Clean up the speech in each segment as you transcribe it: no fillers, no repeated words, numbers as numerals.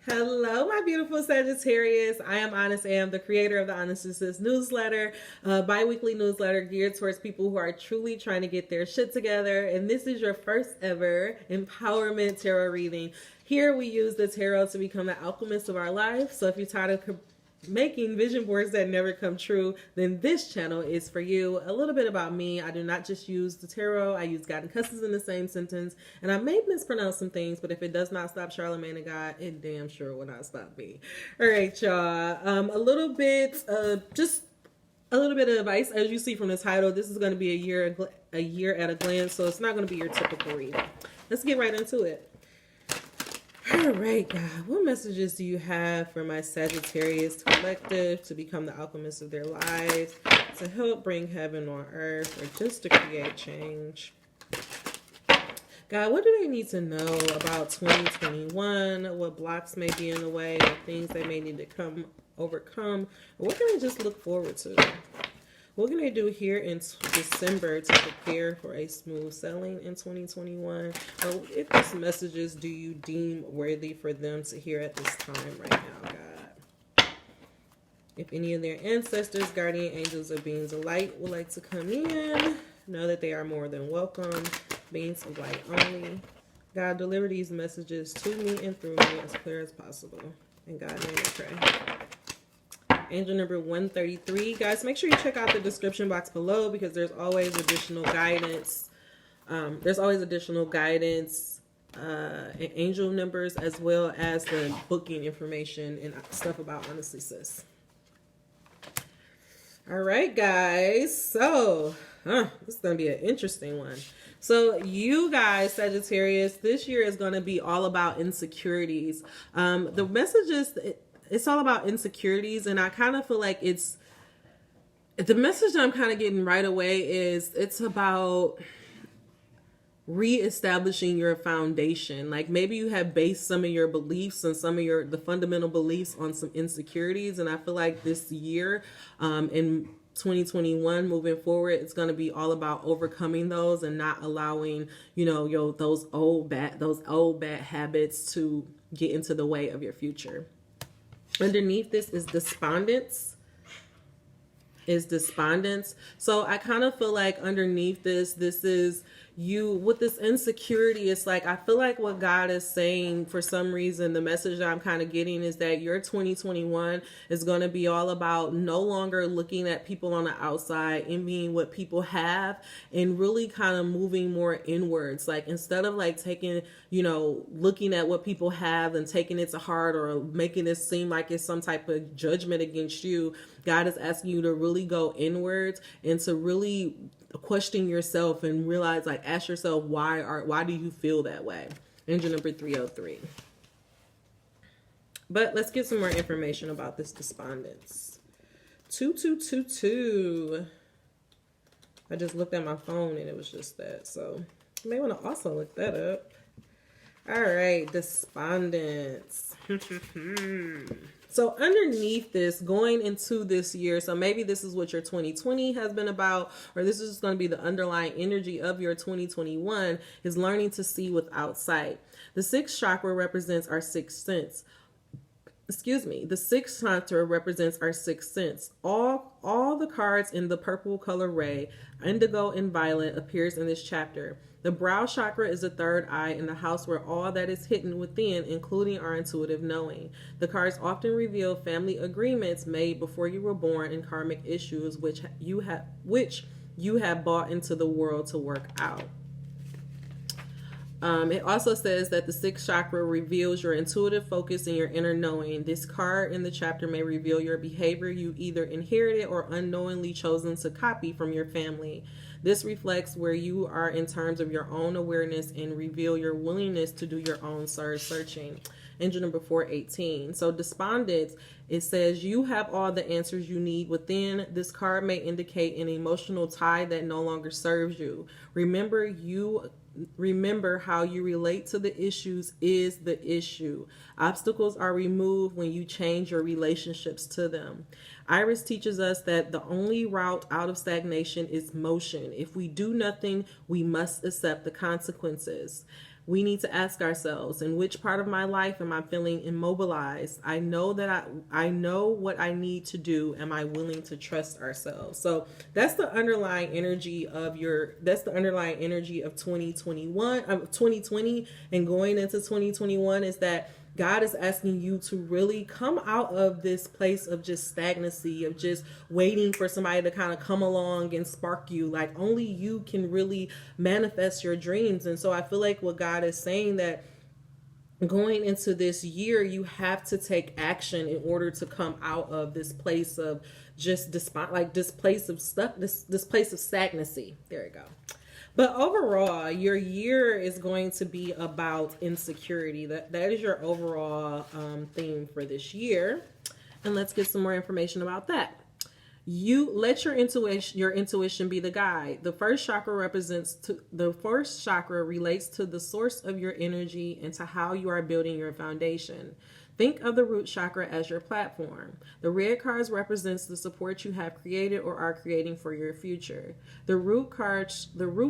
Hello, my beautiful Sagittarius. I am Honest Am, the creator of the Honest Assist newsletter, a bi-weekly newsletter geared towards people who are truly trying to get their shit together. And this is your first ever empowerment tarot reading. Here we use the tarot to become the alchemist of our life. So if you're tired of making vision boards that never come true, then this channel is for you. A little bit about me: I do not just use the tarot, I use God and cusses in the same sentence, and I may mispronounce some things, but if it does not stop Charlemagne and God, it damn sure will not stop me. All right, y'all. Just a little bit of advice. As you see from the title, this is going to be a year at a glance, so it's not going to be your typical reading. Let's get right into it. All right, God, what messages do you have for my Sagittarius collective to become the alchemist of their lives, to help bring heaven on earth, or just to create change? God, what do they need to know about 2021? What blocks may be in the way, or things they may need to overcome? Or what can they just look forward to? What can they do here in December to prepare for a smooth sailing in 2021? Or if these messages do you deem worthy for them to hear at this time right now, God? If any of their ancestors, guardian angels, or beings of light would like to come in, know that they are more than welcome. Beings of light only. God, deliver these messages to me and through me as clear as possible. In God's name I pray. Angel number 133. Guys, make sure you check out the description box below because there's always additional guidance. And angel numbers, as well as the booking information and stuff about Honestly Sis. All right, guys. So, this is going to be an interesting one. So you guys, Sagittarius, this year is going to be all about insecurities. The messages... It's all about insecurities, and I kind of feel like the message that I'm kind of getting right away is it's about reestablishing your foundation. Like maybe you have based some of your beliefs and the fundamental beliefs on some insecurities, and I feel like this year in 2021 moving forward, it's going to be all about overcoming those and not allowing those old bad habits to get into the way of your future. Underneath this is despondence. So I kind of feel like underneath this is you with this insecurity. It's like I feel like what God is saying, for some reason, the message that I'm kind of getting is that your 2021 is going to be all about no longer looking at people on the outside and being what people have, and really kind of moving more inwards. Like instead of like taking, looking at what people have and taking it to heart or making it seem like it's some type of judgment against you, God is asking you to really go inwards and to really question yourself and realize, like, ask yourself, why do you feel that way? Angel number 303. But let's get some more information about this despondence. 2222. I just looked at my phone and it was just that, so you may want to also look that up. All right, despondence. So underneath this, going into this year, so maybe this is what your 2020 has been about, or this is going to be the underlying energy of your 2021, is learning to see without sight. The sixth chakra represents our sixth sense. The sixth chakra represents our sixth sense. All the cards in the purple color ray, indigo and violet, appears in this chapter. The brow chakra is the third eye in the house where all that is hidden within, including our intuitive knowing. The cards often reveal family agreements made before you were born and karmic issues which you have brought into the world to work out. It also says that the sixth chakra reveals your intuitive focus and your inner knowing. This card in the chapter may reveal your behavior you either inherited or unknowingly chosen to copy from your family. This reflects where you are in terms of your own awareness and reveal your willingness to do your own soul searching. Angel number 418. So despondence, it says you have all the answers you need within. This card may indicate an emotional tie that no longer serves you. Remember how you relate to the issues is the issue. Obstacles are removed when you change your relationships to them. Iris teaches us that the only route out of stagnation is motion. If we do nothing, we must accept the consequences. we need to ask ourselves, in which part of my life am I feeling immobilized? I know that I know what I need to do. Am I willing to trust ourselves? So that's the underlying energy of 2021, of 2020 and going into 2021, is that God is asking you to really come out of this place of just stagnancy, of just waiting for somebody to kind of come along and spark you. Like, only you can really manifest your dreams. And so I feel like what God is saying, that going into this year, you have to take action in order to come out of this place of just this place of this place of stagnancy. There you go. But overall, your year is going to be about insecurity. That is your overall theme for this year. And let's get some more information about that. You let your intuition be the guide. The first chakra relates to the source of your energy and to how you are building your foundation. Think of the root chakra as your platform. The red cards represents the support you have created or are creating for your future. The root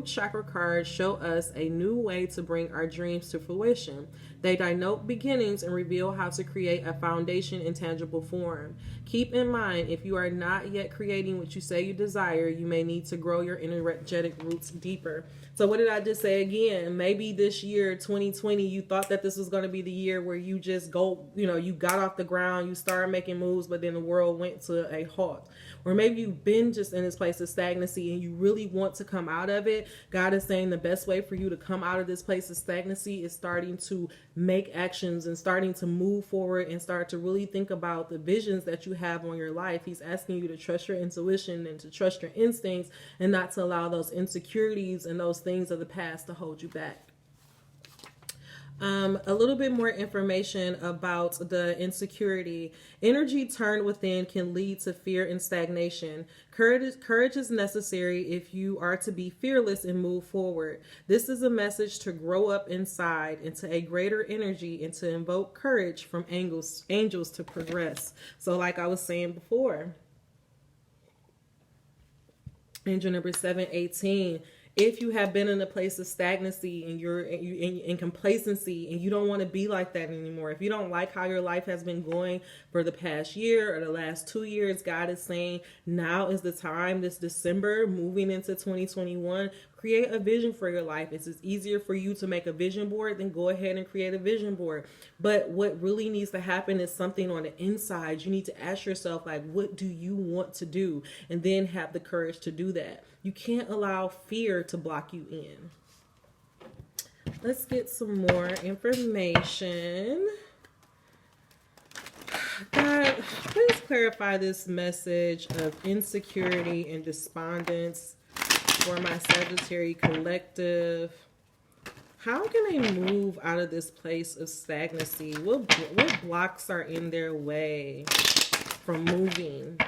chakra cards show us a new way to bring our dreams to fruition. They denote beginnings and reveal how to create a foundation in tangible form. Keep in mind, if you are not yet creating what you say you desire, you may need to grow your energetic roots deeper. So what did I just say again? Maybe this year, 2020, you thought that this was going to be the year where you just go, you got off the ground, you started making moves, but then the world went to a halt. Or maybe you've been just in this place of stagnancy and you really want to come out of it. God is saying the best way for you to come out of this place of stagnancy is starting to make actions and starting to move forward and start to really think about the visions that you have on your life. He's asking you to trust your intuition and to trust your instincts and not to allow those insecurities and those things of the past to hold you back. A little bit more information about the insecurity. Energy turned within can lead to fear and stagnation. Courage is necessary if you are to be fearless and move forward. This is a message to grow up inside into a greater energy and to invoke courage from angels to progress. So like I was saying before, angel number 718. If you have been in a place of stagnancy and you're in complacency and you don't want to be like that anymore, if you don't like how your life has been going for the past year or the last 2 years, God is saying now is the time, this December, moving into 2021, create a vision for your life. It's easier for you to make a vision board than go ahead and create a vision board. But what really needs to happen is something on the inside. You need to ask yourself, like, what do you want to do? And then have the courage to do that. You can't allow fear to block you in. Let's get some more information. God, please clarify this message of insecurity and despondence for my Sagittarius collective. How can they move out of this place of stagnancy? What blocks are in their way from moving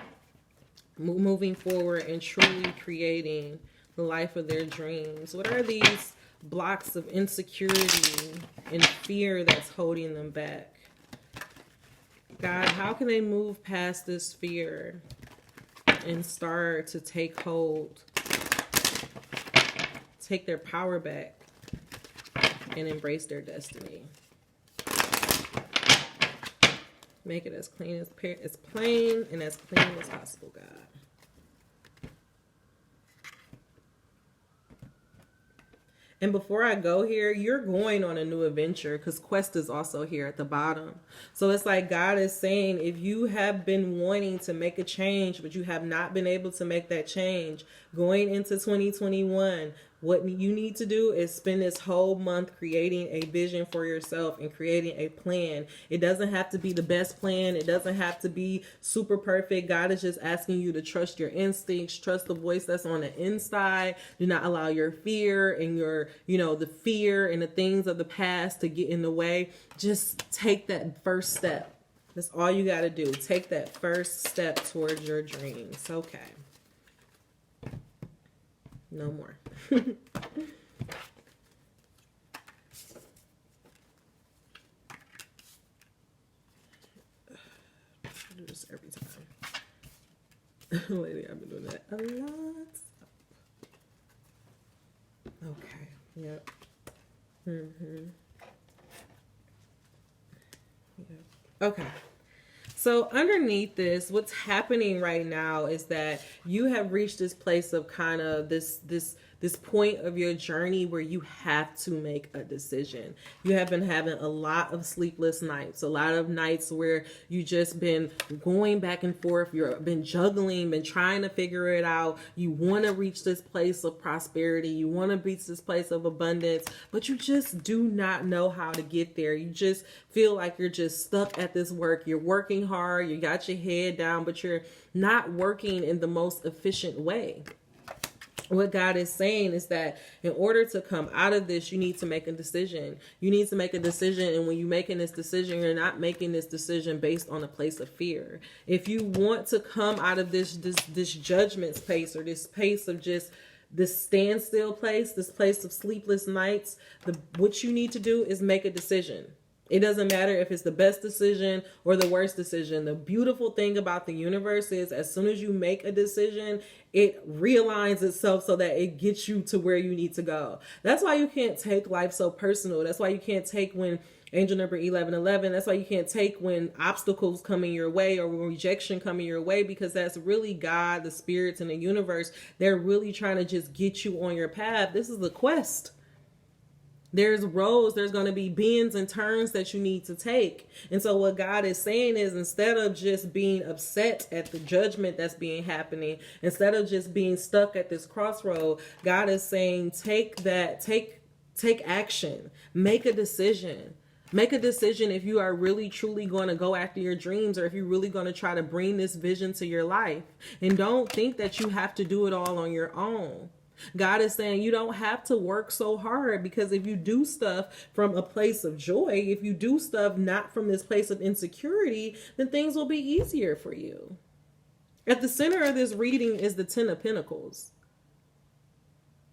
forward and truly creating the life of their dreams? What are these blocks of insecurity and fear that's holding them back? God, how can they move past this fear and start to take hold, take their power back, and embrace their destiny? Make it as plain and as clean as possible, God. And before I go here, you're going on a new adventure because Quest is also here at the bottom. So it's like God is saying, if you have been wanting to make a change, but you have not been able to make that change, going into 2021, what you need to do is spend this whole month creating a vision for yourself and creating a plan. It doesn't have to be the best plan. It doesn't have to be super perfect. God is just asking you to trust your instincts, trust the voice that's on the inside. Do not allow your fear and the fear and the things of the past to get in the way. Just take that first step. That's all you got to do. Take that first step towards your dreams. Okay. No more. I do this every time. Lately, I've been doing that a lot. Okay. Yep. Mm-hmm. Yeah. Okay. So underneath this, what's happening right now is that you have reached this place of kind of this point of your journey where you have to make a decision. You have been having a lot of sleepless nights, a lot of nights where you just been going back and forth. You've been juggling, been trying to figure it out. You want to reach this place of prosperity. You want to reach this place of abundance, but you just do not know how to get there. You just feel like you're just stuck at this work. You're working hard. You got your head down, but you're not working in the most efficient way. What God is saying is that in order to come out of this, you need to make a decision. You need to make a decision. And when you're making this decision, you're not making this decision based on a place of fear. If you want to come out of this judgment space, or this space of just this standstill place, this place of sleepless nights, what you need to do is make a decision. It doesn't matter if it's the best decision or the worst decision. The beautiful thing about the universe is as soon as you make a decision, it realigns itself so that it gets you to where you need to go. That's why you can't take life so personal. That's why you can't take when angel number 1111. That's why you can't take when obstacles coming your way or rejection coming your way, because that's really God, the spirits, and the universe. They're really trying to just get you on your path. This is the quest. There's roads, there's going to be bends and turns that you need to take. And so what God is saying is, instead of just being upset at the judgment that's being happening, instead of just being stuck at this crossroad, God is saying, take action, make a decision. Make a decision if you are really truly going to go after your dreams, or if you're really going to try to bring this vision to your life. And don't think that you have to do it all on your own. God is saying you don't have to work so hard, because if you do stuff from a place of joy, if you do stuff not from this place of insecurity, then things will be easier for you. At the center of this reading is the 10 of Pentacles.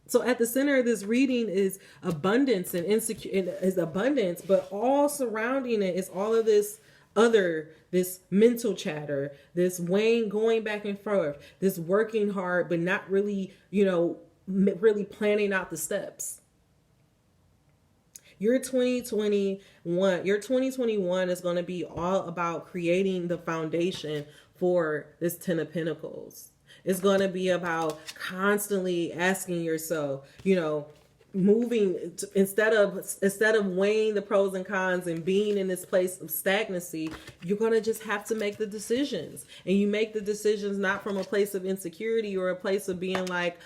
So at the center of this reading is abundance and is abundance, but all surrounding it is all of this mental chatter, this going back and forth, this working hard, but not really, really planning out the steps. Your 2021 is going to be all about creating the foundation for this 10 of Pentacles. It's going to be about constantly asking yourself, moving instead of weighing the pros and cons and being in this place of stagnancy. You're going to just have to make the decisions, and you make the decisions not from a place of insecurity or a place of being like,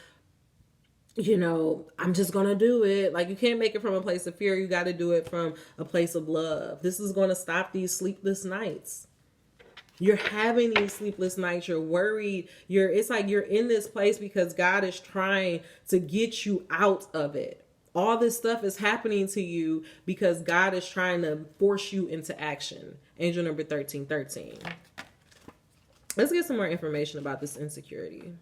I'm just going to do it. Like, you can't make it from a place of fear. You got to do it from a place of love. This is going to stop these sleepless nights. You're having these sleepless nights. You're worried. It's like you're in this place because God is trying to get you out of it. All this stuff is happening to you because God is trying to force you into action. Angel number 1313. Let's get some more information about this insecurity.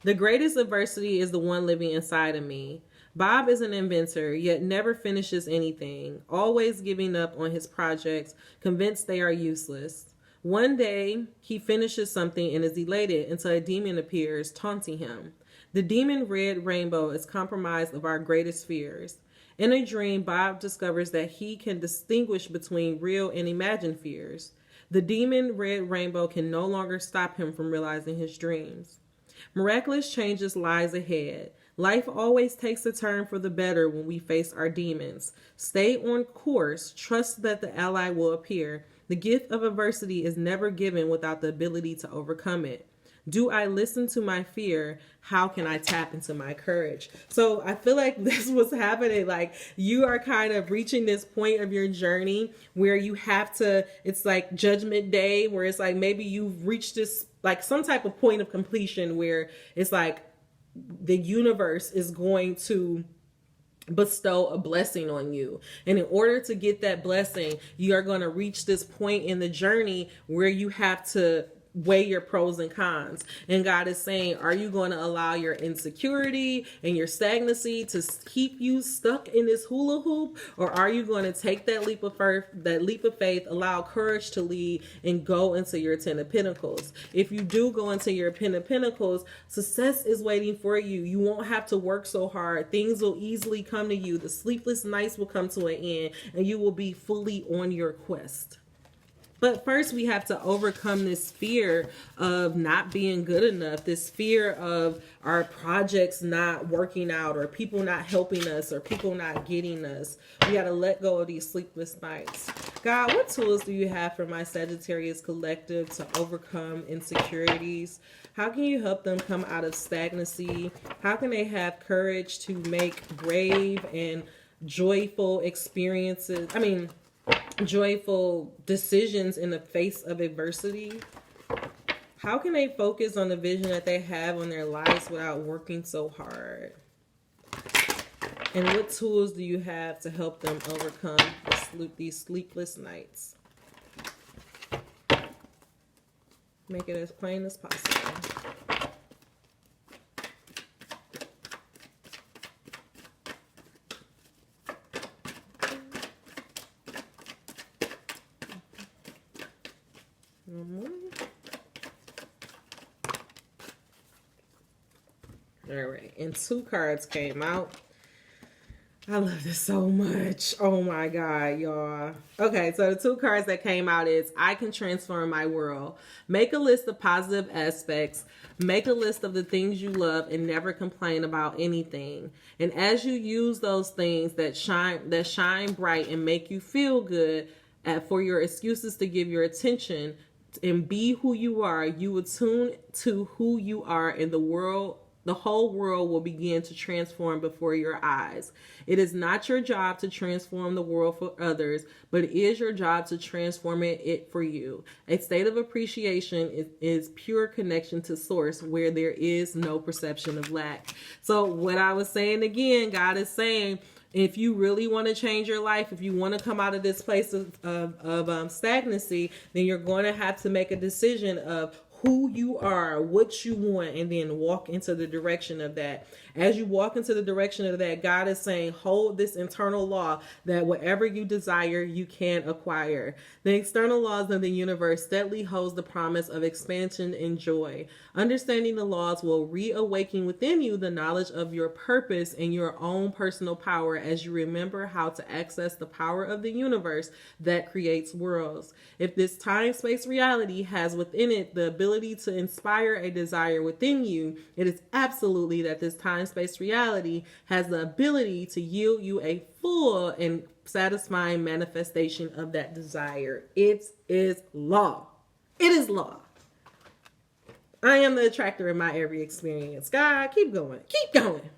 The greatest adversity is the one living inside of me. Bob is an inventor, yet never finishes anything, always giving up on his projects, convinced they are useless. One day, he finishes something and is elated until a demon appears, taunting him. The demon red rainbow is comprised of our greatest fears. In a dream, Bob discovers that he can distinguish between real and imagined fears. The demon red rainbow can no longer stop him from realizing his dreams. Miraculous changes lies ahead. Life always takes a turn for the better when we face our demons. Stay on course. Trust that the ally will appear. The gift of adversity is never given without the ability to overcome it. Do I listen to my fear? How can I tap into my courage? So I feel like this was happening. Like, you are kind of reaching this point of your journey where you have to, it's like judgment day, where it's like maybe you've reached this, like some type of point of completion where it's like the universe is going to bestow a blessing on you. And in order to get that blessing, you are going to reach this point in the journey where you have to weigh your pros and cons. And God is saying, are you going to allow your insecurity and your stagnancy to keep you stuck in this hula hoop? Or are you going to take that leap of faith, allow courage to lead, and go into your 10 of Pentacles? If you do go into your 10 of Pentacles, success is waiting for you. You won't have to work so hard. Things will easily come to you. The sleepless nights will come to an end, and you will be fully on your quest. But first, we have to overcome this fear of not being good enough, this fear of our projects not working out, or people not helping us, or people not getting us. We got to let go of these sleepless nights. God, what tools do you have for my Sagittarius collective to overcome insecurities? How can you help them come out of stagnancy? How can they have courage to make brave and joyful joyful decisions in the face of adversity? How can they focus on the vision that they have on their lives without working so hard? And what tools do you have to help them overcome these sleepless nights? Make it as plain as possible. All right, and 2 cards came out. I love this so much. Oh my God, y'all. Okay, so the 2 cards that came out is I can transform my world. Make a list of positive aspects. Make a list of the things you love and never complain about anything. And as you use those things that shine bright and make you feel good for your excuses to give your attention and be who you are, you attune to who you are in the world. The whole world will begin to transform before your eyes. It is not your job to transform the world for others, but it is your job to transform it for you. A state of appreciation is pure connection to source, where there is no perception of lack. So what I was saying again, God is saying, if you really want to change your life, if you want to come out of this place of stagnancy, then you're going to have to make a decision of who you are, what you want, and then walk into the direction of that. As you walk into the direction of that, God is saying, hold this internal law that whatever you desire, you can acquire. The external laws of the universe steadily holds the promise of expansion and joy. Understanding the laws will reawaken within you the knowledge of your purpose and your own personal power as you remember how to access the power of the universe that creates worlds. If this time-space reality has within it the ability to inspire a desire within you, it is absolutely that this time-space reality has the ability to yield you a full and satisfying manifestation of that desire. It is law. It is law. I am the attractor in my every experience. God, keep going. Keep going.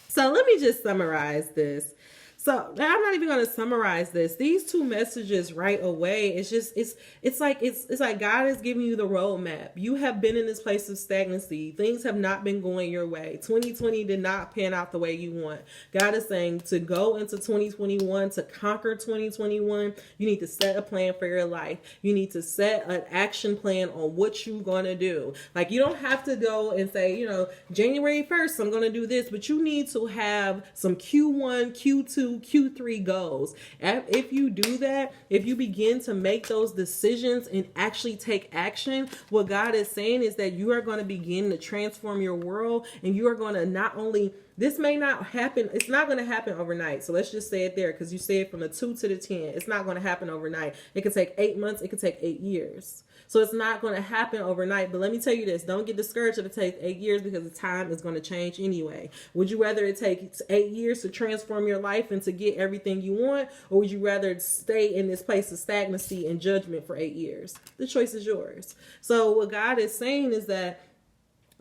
So let me just summarize this. So I'm not even going to summarize this. These 2 messages right away. It's like God is giving you the roadmap. You have been in this place of stagnancy. Things have not been going your way. 2020 did not pan out the way you want. God is saying to go into 2021, to conquer 2021, you need to set a plan for your life. You need to set an action plan on what you're going to do. Like, you don't have to go and say, January 1st, I'm going to do this, but you need to have some Q1, Q2, Q3 goals. If you do that, if you begin to make those decisions and actually take action, what God is saying is that you are going to begin to transform your world, and you are going to not only, this may not happen, it's not going to happen overnight. So let's just say it there, because you say it from the 2 to the 10. It's not going to happen overnight. It could take 8 months. It could take 8 years. So it's not going to happen overnight. But let me tell you this, don't get discouraged if it takes 8 years, because the time is going to change anyway. Would you rather it take 8 years to transform your life and to get everything you want? Or would you rather stay in this place of stagnancy and judgment for 8 years? The choice is yours. So what God is saying is that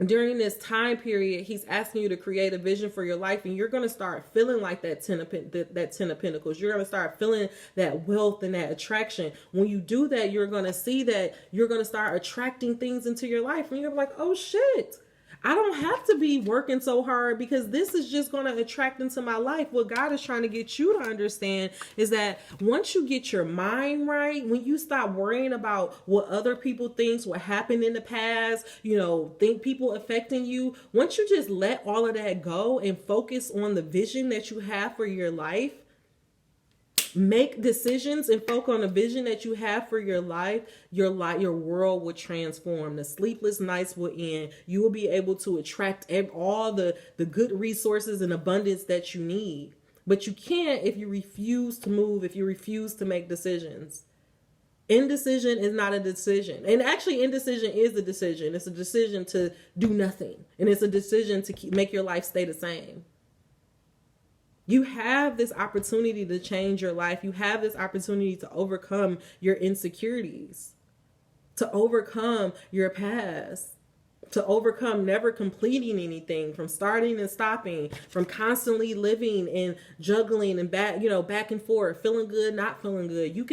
during this time period, he's asking you to create a vision for your life, and you're going to start feeling like that 10 of Pentacles. You're going to start feeling that wealth and that attraction. When you do that, you're going to see that you're going to start attracting things into your life, and you're like, oh shit, I don't have to be working so hard because this is just going to attract into my life. What God is trying to get you to understand is that once you get your mind right, when you stop worrying about what other people think, what happened in the past, think people affecting you, once you just let all of that go and focus on the vision that you have for your life, make decisions and focus on the vision that you have for your life, your world will transform. The sleepless nights will end. You will be able to attract all the good resources and abundance that you need. But you can't if you refuse to move, if you refuse to make decisions. Indecision is not a decision. And actually, indecision is a decision. It's a decision to do nothing. And it's a decision to make your life stay the same. You have this opportunity to change your life. You have this opportunity to overcome your insecurities, to overcome your past, to overcome never completing anything, from starting and stopping, from constantly living and juggling and back and forth, feeling good, not feeling good. You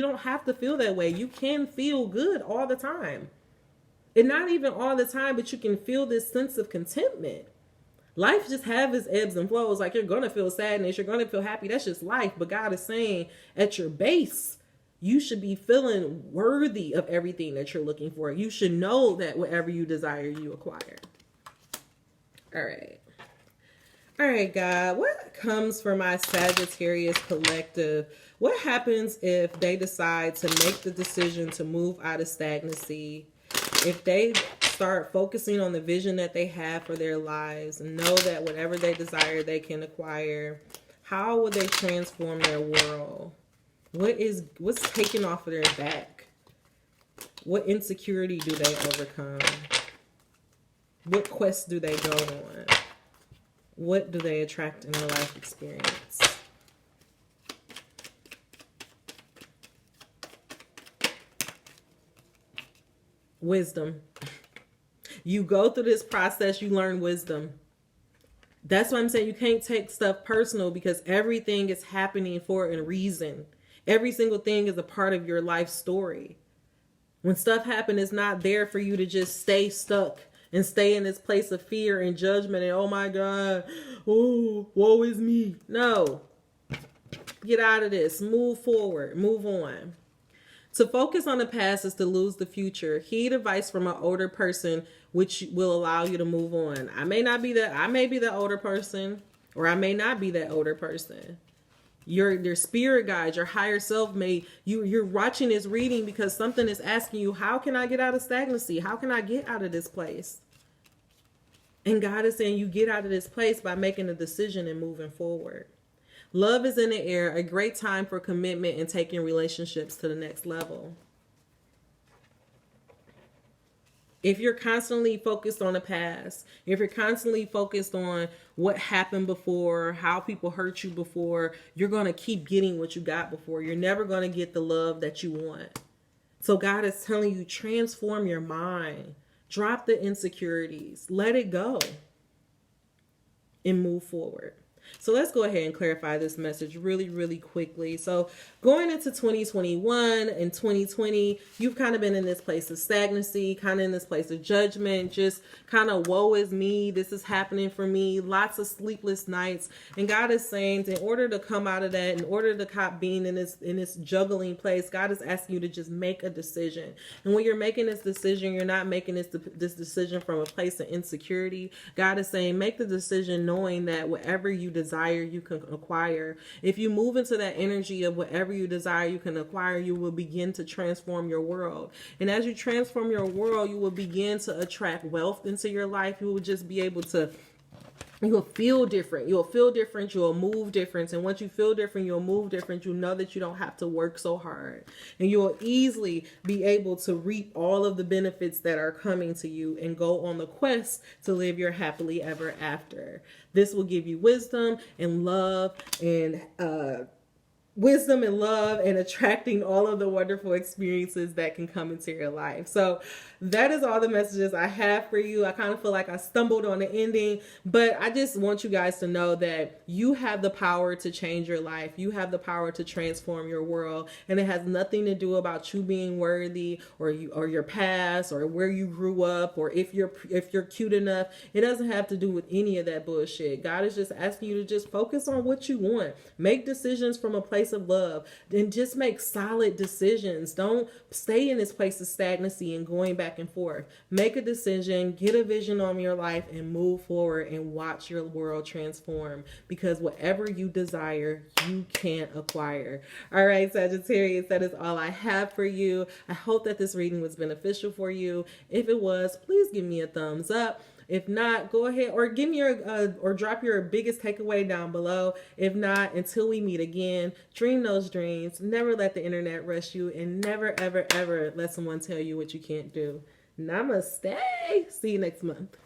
don't have to feel that way. You can feel good all the time. And not even all the time, but you can feel this sense of contentment. Life just have its ebbs and flows. Like, you're going to feel sadness. You're going to feel happy. That's just life. But God is saying at your base, you should be feeling worthy of everything that you're looking for. You should know that whatever you desire, you acquire. All right, God, what comes for my Sagittarius collective? What happens if they decide to make the decision to move out of stagnancy? If they start focusing on the vision that they have for their lives and know that whatever they desire, they can acquire, how will they transform their world? What's taken off of their back? What insecurity do they overcome? What quests do they go on? What do they attract in their life experience? Wisdom. You go through this process, you learn wisdom. That's why I'm saying you can't take stuff personal, because everything is happening for a reason. Every single thing is a part of your life story. When stuff happens, it's not there for you to just stay stuck and stay in this place of fear and judgment and, oh my God, oh, woe is me. No. Get out of this. Move forward. Move on. To focus on the past is to lose the future. Heed advice from an older person, which will allow you to move on. I may be the older person, or I may not be that older person. Your spirit guide, your higher self you're watching this reading because something is asking you, how can I get out of stagnancy? How can I get out of this place? And God is saying you get out of this place by making a decision and moving forward. Love is in the air, a great time for commitment and taking relationships to the next level. If you're constantly focused on the past, if you're constantly focused on what happened before, how people hurt you before, you're going to keep getting what you got before. You're never going to get the love that you want. So God is telling you, transform your mind. Drop the insecurities. Let it go. And move forward. So let's go ahead and clarify this message really, really quickly. So going into 2021 and 2020, you've kind of been in this place of stagnancy, kind of in this place of judgment, just kind of woe is me. This is happening for me. Lots of sleepless nights. And God is saying, in order to come out of that, in order to stop being in this juggling place, God is asking you to just make a decision. And when you're making this decision, you're not making this decision from a place of insecurity. God is saying, make the decision knowing that whatever you desire, you can acquire. If you move into that energy of whatever you desire, you can acquire, you will begin to transform your world. And as you transform your world, you will begin to attract wealth into your life. You will just be able to, you'll feel different. You'll feel different. You'll move different. And once you feel different, you'll move different. You know that you don't have to work so hard. And you'll easily be able to reap all of the benefits that are coming to you and go on the quest to live your happily ever after. This will give you wisdom and love and wisdom and love and attracting all of the wonderful experiences that can come into your life. So that is all the messages I have for you. I kind of feel like I stumbled on the ending, but I just want you guys to know that you have the power to change your life. You have the power to transform your world, and it has nothing to do about you being worthy or your past or where you grew up or if you're cute enough. It doesn't have to do with any of that bullshit. God is just asking you to just focus on what you want. Make decisions from a place of love, and just make solid decisions. Don't stay in this place of stagnancy and going back and forth. Make a decision, get a vision on your life, and move forward and watch your world transform, because whatever you desire, you can acquire. All right, Sagittarius, that is all I have for you. I hope that this reading was beneficial for you. If it was, please give me a thumbs up. If not, go ahead or give me your or drop your biggest takeaway down below. If not, until we meet again, dream those dreams. Never let the internet rush you, and never, ever, ever let someone tell you what you can't do. Namaste. See you next month.